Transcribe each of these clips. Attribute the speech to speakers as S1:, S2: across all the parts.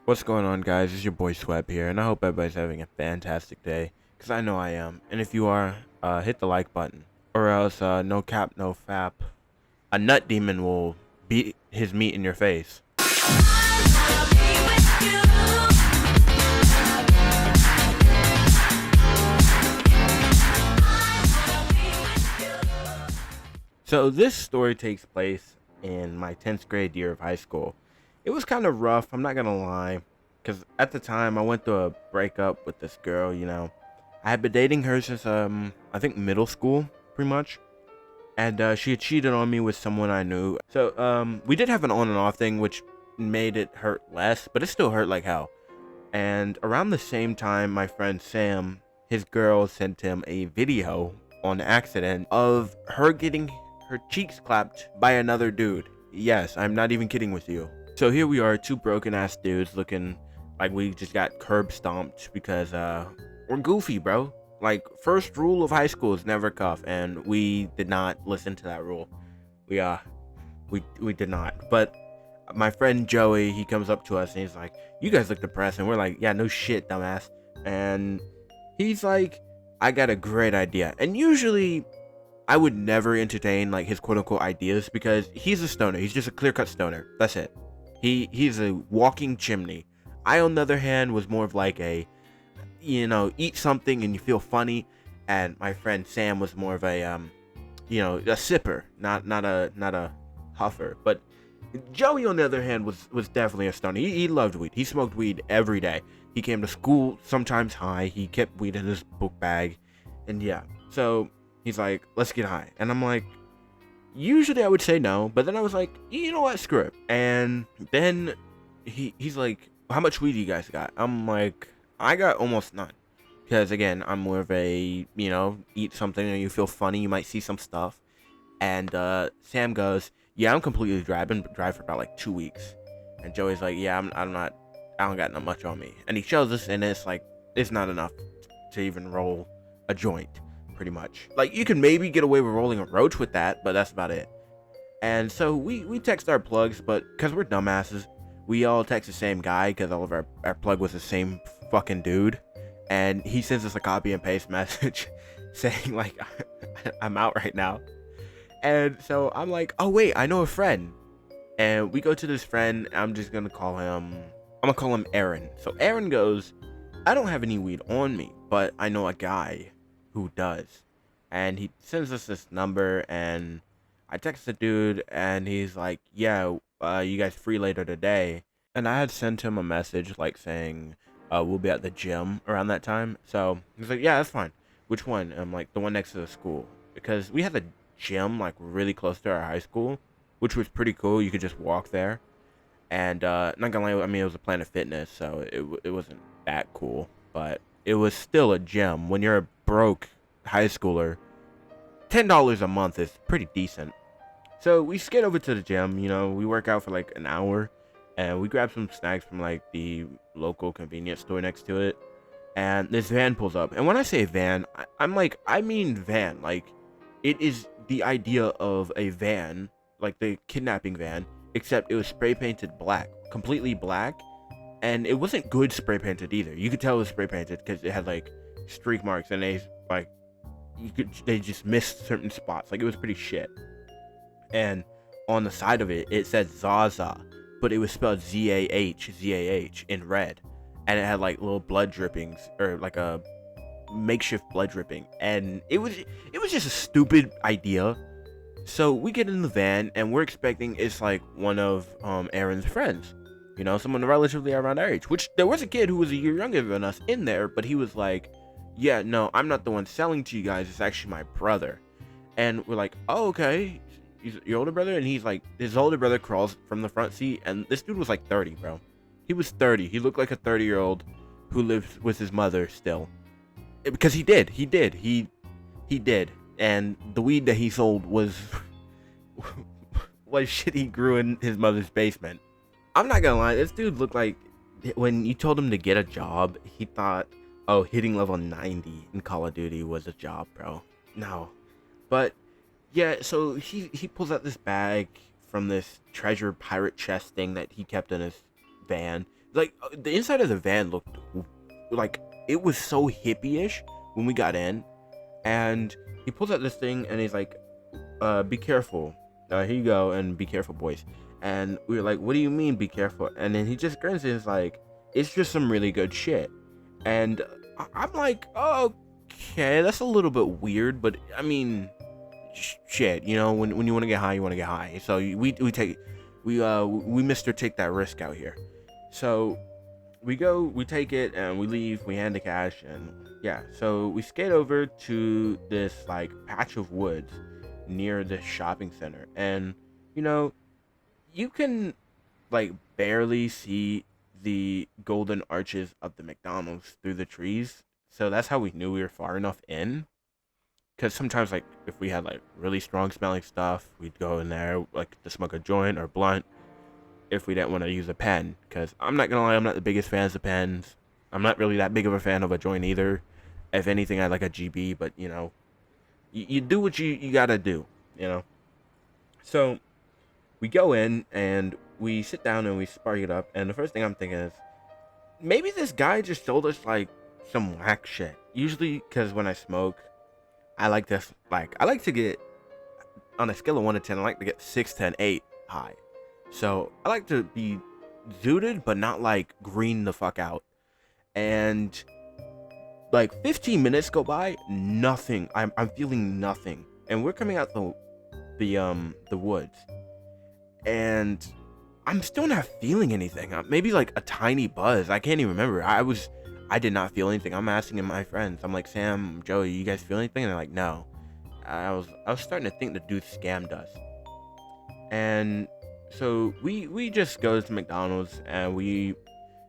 S1: What's going on, guys? It's your boy Sweb here, and I hope everybody's having a fantastic day, because I know I am. And if you are, hit the like button, or else, no cap, no fap, a nut demon will beat his meat in your face. So this story takes place in my 10th grade year of high school. It was kind of rough, I'm not gonna lie, because at the time I went through a breakup with this girl. I had been dating her since, I think middle school, pretty much. And she had cheated on me with someone I knew. So we did have an on and off thing, which made it hurt less, but it still hurt like hell. And around the same time, my friend Sam, his girl, sent him a video on accident of her getting her cheeks clapped by another dude. Yes, I'm not even kidding with you. So here we are, two broken ass dudes looking like we just got curb stomped because we're goofy, bro. Like, first rule of high school is never cuff, and we did not listen to that rule. We did not. But my friend Joey, he comes up to us and he's like, "You guys look depressed," and we're like, "Yeah, no shit, dumbass." And he's like, "I got a great idea." And usually I would never entertain like his quote unquote ideas because he's a stoner. He's just a clear cut stoner. That's it. He's a walking chimney. I, on the other hand, was more of like a, eat something and you feel funny. And my friend Sam was more of a a sipper, not a huffer. But Joey, on the other hand, was definitely a stoner. He loved weed. He smoked weed every day. He came to school sometimes high. He kept weed in his book bag, and yeah. So he's like, "Let's get high," and I'm like, usually I would say no, but then I was like, you know what, screw it. And then he's like, "How much weed do you guys got?" I'm like, "I got almost none." Because again, I'm more of a, eat something and you feel funny, you might see some stuff. And Sam goes, "Yeah, I'm completely dry. I've been dry for about like 2 weeks." And Joey's like, "Yeah, I'm not, I don't got not much on me." And he shows us, and it's like, it's not enough to even roll a joint, pretty much. Like, you can maybe get away with rolling a roach with that, but that's about it. And so we text our plugs, but because we're dumbasses, we all text the same guy because all of our plug was the same fucking dude. And he sends us a copy and paste message saying, like, "I'm out right now." And so I'm like, "Oh, wait, I know a friend." And we go to this friend. I'm just going to call him, Aaron. So Aaron goes, "I don't have any weed on me, but I know a guy who does." And he sends us this number, and I text the dude, and he's like, "Yeah, you guys free later today?" And I had sent him a message like saying, "We'll be at the gym around that time." So he's like, "Yeah, that's fine." "Which one?" I'm like, "The one next to the school," because we had a gym like really close to our high school, which was pretty cool. You could just walk there. And not gonna lie, I mean, it was a Planet Fitness, so it wasn't that cool, but it was still a gym. When you're a broke high schooler, $10 a month is pretty decent. So we skate over to the gym. We work out for like an hour, and we grab some snacks from like the local convenience store next to it. And this van pulls up, and when I say van, I'm like, I mean van. Like, it is the idea of a van, like the kidnapping van, except it was spray painted black, completely black, and it wasn't good spray painted either. You could tell it was spray painted because it had like streak marks, and they just missed certain spots. Like, it was pretty shit. And on the side of it, it said Zaza, but it was spelled Zah in red, and it had like little blood drippings, or like a makeshift blood dripping, and it was just a stupid idea. So we get in the van, and we're expecting it's like one of Aaron's friends, someone relatively around our age. Which there was a kid who was a year younger than us in there, but he was like, "Yeah, no, I'm not the one selling to you guys. It's actually my brother." And we're like, "Oh, okay. He's your older brother?" And he's like, his older brother crawls from the front seat, and this dude was like 30, bro. He was 30. He looked like a 30-year-old who lives with his mother still. Because he did. And the weed that he sold was was shit he grew in his mother's basement. I'm not gonna lie, this dude looked like, when you told him to get a job, he thought, oh, hitting level 90 in Call of Duty was a job, bro. No. But yeah, so he pulls out this bag from this treasure pirate chest thing that he kept in his van, like the inside of the van looked like it was so hippie-ish when we got in. And he pulls out this thing and he's like, be careful, here you go, and be careful, boys. And we were like, what do you mean be careful? And then he just grins and is like, it's just some really good shit. And I'm like, oh, okay, that's a little bit weird, but I mean, shit, you know, when you want to get high, you want to get high. So we take Mr. Take that risk out here. So we take it and we leave, we hand the cash, and yeah, so we skate over to this like patch of woods near the shopping center, and you know, you can like barely see the golden arches of the McDonald's through the trees. So that's how we knew we were far enough in. Because sometimes, like, if we had like really strong smelling stuff, we'd go in there like to smoke a joint or blunt if we didn't want to use a pen. Because I'm not gonna lie, I'm not the biggest fan of pens. I'm not really that big of a fan of a joint either. If anything, I like a GB, but you know, you do what you gotta do, you know. So we go in and we sit down and we spark it up, and the first thing I'm thinking is, maybe this guy just sold us like some whack shit. Usually, because when I smoke, I like to get, on a scale of 1 to 10, I like to get 6 to an 8 high. So I like to be zooted, but not like green the fuck out. And like 15 minutes go by, nothing. I'm feeling nothing, and we're coming out the woods, and I'm still not feeling anything. Maybe like a tiny buzz. I can't even remember. I did not feel anything. I'm asking my friends. I'm like, Sam, Joey, you guys feel anything? And they're like, no. I was starting to think the dude scammed us. And so we just go to McDonald's and we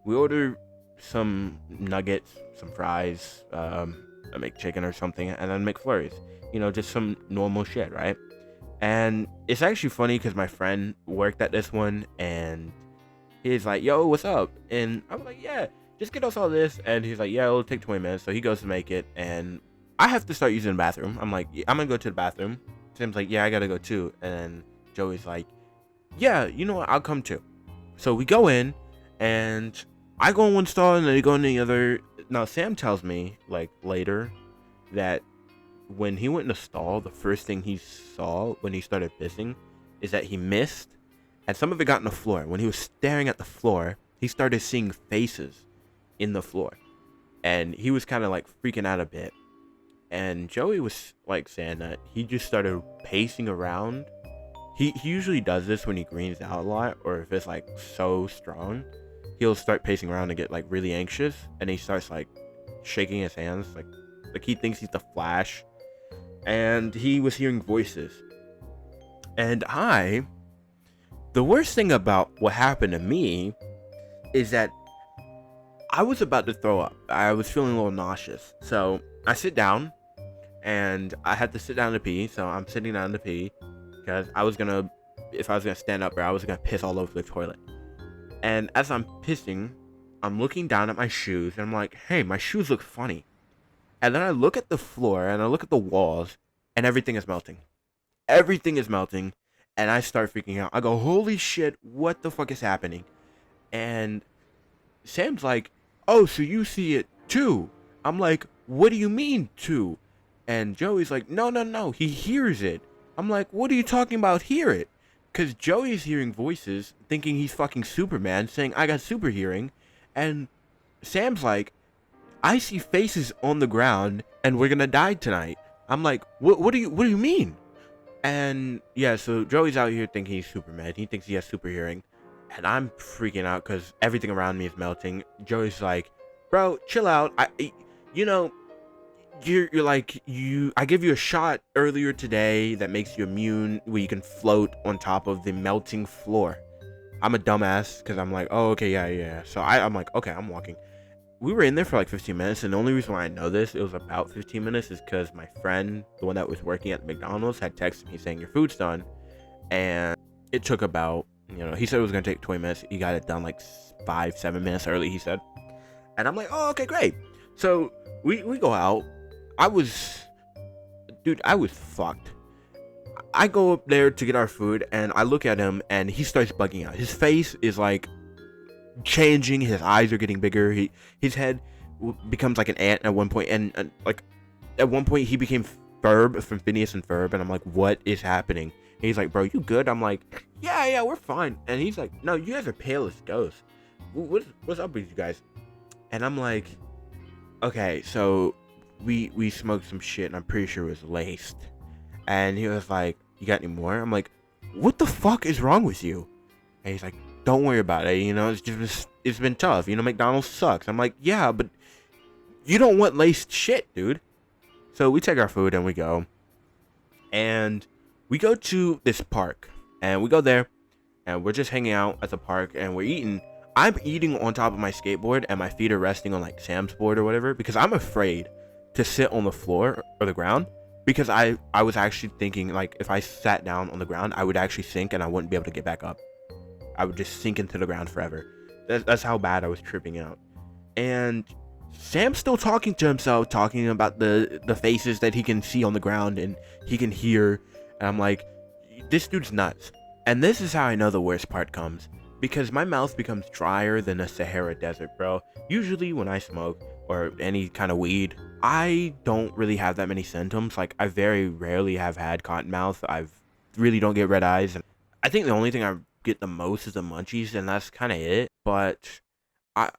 S1: order some nuggets, some fries, a McChicken or something, and then McFlurries. You know, just some normal shit, right? And it's actually funny because my friend worked at this one, and he's like, yo, what's up? And I'm like, yeah, just get us all this. And he's like, yeah, it'll take 20 minutes. So he goes to make it, and I have to start using the bathroom. I'm like, I'm gonna go to the bathroom. Sam's like, yeah, I gotta go too. And then Joey's like, yeah, you know what, I'll come too. So we go in, and I go in one stall, and then they go in the other. Now Sam tells me like later that when he went in the stall, the first thing he saw when he started pissing is that he missed, and some of it got on the floor. When he was staring at the floor, he started seeing faces in the floor, and he was kind of like freaking out a bit. And Joey was like saying that he just started pacing around. He usually does this when he greens out a lot, or if it's like so strong, he'll start pacing around and get like really anxious, and he starts like shaking his hands like he thinks he's the Flash. And he was hearing voices. And the worst thing about what happened to me is that I was about to throw up. I was feeling a little nauseous. So I sit down, and I had to sit down to pee. So I'm sitting down to pee because if I was gonna stand up, I was gonna piss all over the toilet. And as I'm pissing, I'm looking down at my shoes, and I'm like, hey, my shoes look funny. And then I look at the floor, and I look at the walls, and everything is melting. Everything is melting, and I start freaking out. I go, holy shit, what the fuck is happening? And Sam's like, oh, so you see it too? I'm like, what do you mean too? And Joey's like, no, he hears it. I'm like, what are you talking about, hear it? Because Joey's hearing voices, thinking he's fucking Superman, saying, I got super hearing. And Sam's like, I see faces on the ground, and we're gonna die tonight. I'm like, what do you mean? And yeah, so Joey's out here thinking he's Superman. He thinks he has super hearing, and I'm freaking out because everything around me is melting. Joey's like, bro, chill out. I give you a shot earlier today that makes you immune, where you can float on top of the melting floor. I'm a dumbass because I'm like, oh, okay, yeah. So I'm like, okay, I'm walking. We were in there for like 15 minutes, and the only reason why I know this, it was about 15 minutes, is because my friend, the one that was working at McDonald's, had texted me saying your food's done. And it took about, he said it was going to take 20 minutes. He got it done like 5-7 minutes early, he said. And I'm like, oh, okay, great. So we go out. I was fucked. I go up there to get our food, and I look at him, and he starts bugging out. His face is like changing. His eyes are getting bigger. His head becomes like an ant at one point, and like at one point he became Ferb from Phineas and Ferb, and I'm like, what is happening? And he's like, bro, you good? I'm like, yeah, we're fine. And he's like, no, you guys are pale as ghosts. What's up with you guys? And I'm like, okay, so we smoked some shit, and I'm pretty sure it was laced. And he was like, you got any more? I'm like, what the fuck is wrong with you? And he's like, don't worry about it. You know, it's been tough. You know, McDonald's sucks. I'm like, yeah, but you don't want laced shit, dude. So we take our food and we go. And we go to this park. And we go there. And we're just hanging out at the park. And we're eating. I'm eating on top of my skateboard. And my feet are resting on like Sam's board or whatever. Because I'm afraid to sit on the floor or the ground. Because I was actually thinking, like, if I sat down on the ground, I would actually sink and I wouldn't be able to get back up. I would just sink into the ground forever. That's how bad I was tripping out. And Sam's still talking to himself, talking about the faces that he can see on the ground and he can hear. And I'm like, this dude's nuts. And this is how I know the worst part comes. Because my mouth becomes drier than a Sahara desert, bro. Usually when I smoke or any kind of weed, I don't really have that many symptoms. Like, I very rarely have had cotton mouth. I really don't get red eyes. And I think the only thing I get the most is the munchies, and that's kind of it. But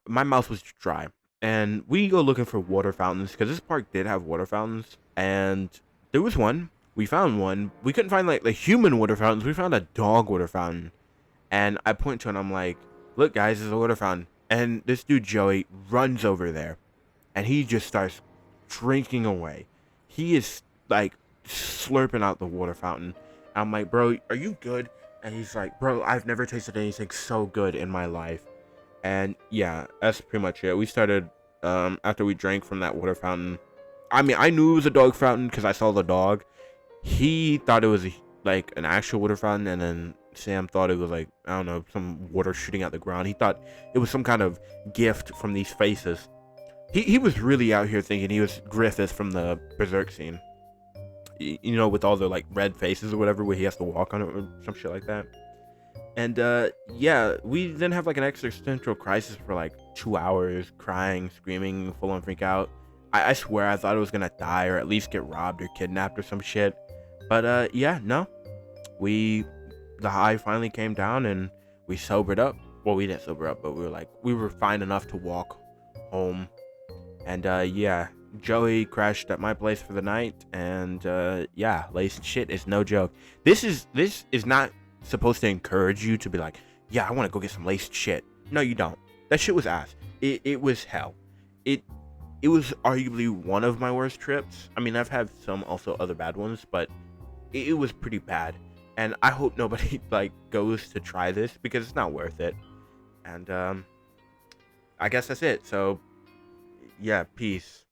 S1: my mouth was dry. And we go looking for water fountains, because this park did have water fountains. And there was one. We found one. We couldn't find, like, the human water fountains. We found a dog water fountain. And I point to it, and I'm like, look, guys, there's a water fountain. And this dude, Joey, runs over there. And he just starts drinking away. He is like slurping out the water fountain. I'm like, bro, are you good? And he's like, bro, I've never tasted anything so good in my life. And yeah, that's pretty much it. We started after we drank from that water fountain. I mean, I knew it was a dog fountain because I saw the dog. He thought it was like an actual water fountain, and then Sam thought it was like, I don't know, some water shooting out the ground. He thought it was some kind of gift from these faces. He was really out here thinking he was Griffith from the Berserk scene. You know, with all the like red faces or whatever, where he has to walk on it or some shit like that. And yeah, we then have like an existential crisis for like 2 hours, crying, screaming, full on freak out. I swear I thought I was gonna die or at least get robbed or kidnapped or some shit. But yeah, no. The high finally came down and we sobered up. Well, we didn't sober up, but we were fine enough to walk home. And yeah, Joey crashed at my place for the night, and yeah, laced shit is no joke. This is not supposed to encourage you to be like, yeah, I want to go get some laced shit. No, you don't. That shit was ass. It was hell. It was arguably one of my worst trips. I mean, I've had some also other bad ones, but it was pretty bad. And I hope nobody like goes to try this because it's not worth it. And I guess that's it. So yeah, peace.